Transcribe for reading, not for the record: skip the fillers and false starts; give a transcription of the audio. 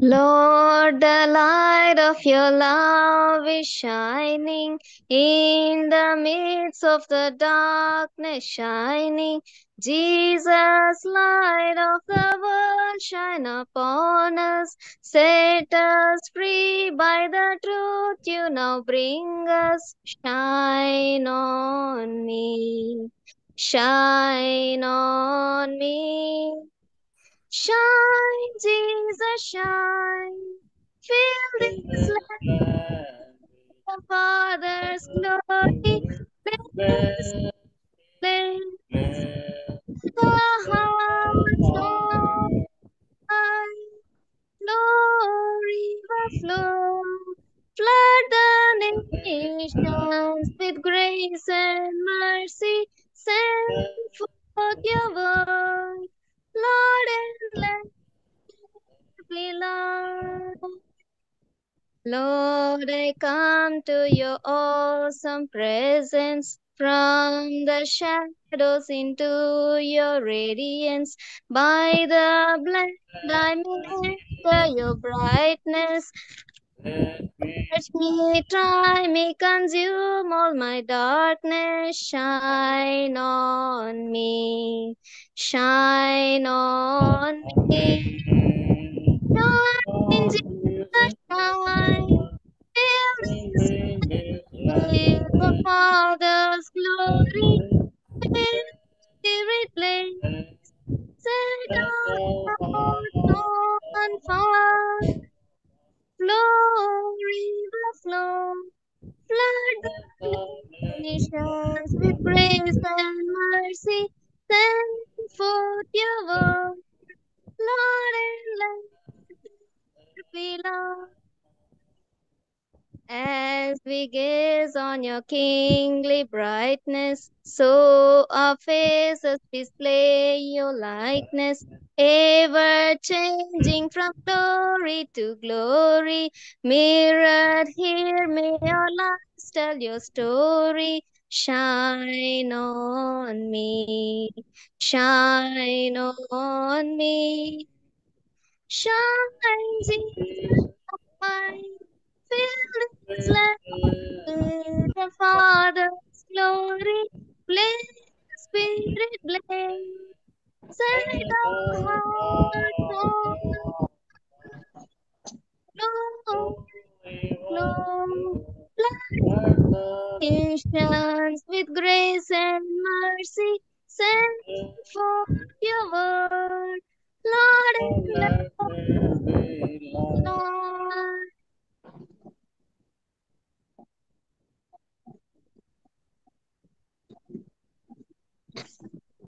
Lord, the light of your love is shining in the midst of the darkness shining. Jesus, light of the world, shine upon us. Set us free by the truth you now bring us. Shine on me, shine on me. Shine, Jesus, shine. Fill this land, the Father's glory. Bless, bless the hearts of mine. Glory overflow. Flood the nations with grace and mercy. Send forth your word, Lord, and let it be Lord. Lord, I come to your awesome presence. From the shadows into your radiance. By the blood I may enter your brightness. Touch me, try me, consume all my darkness. Shine on me, shine on me. Shine, Jesus, shine. Fill this with the Father's glory. Spirit, place, set our hearts on fire. Flow, river, flow. Flood the nations with grace and mercy. Send forth your word, Lord, and let it be Lord. As we gaze on your kingly brightness, so our faces display your likeness, ever changing from glory to glory. Mirrored here, may our lives tell your story. Shine on me, shine on me, shine, Jesus, shine. Fill this land with the Father's glory. Bless, Spirit, bless. Set our hearts on glory, glory. Nations with grace and mercy. Send forth your word, Lord, and let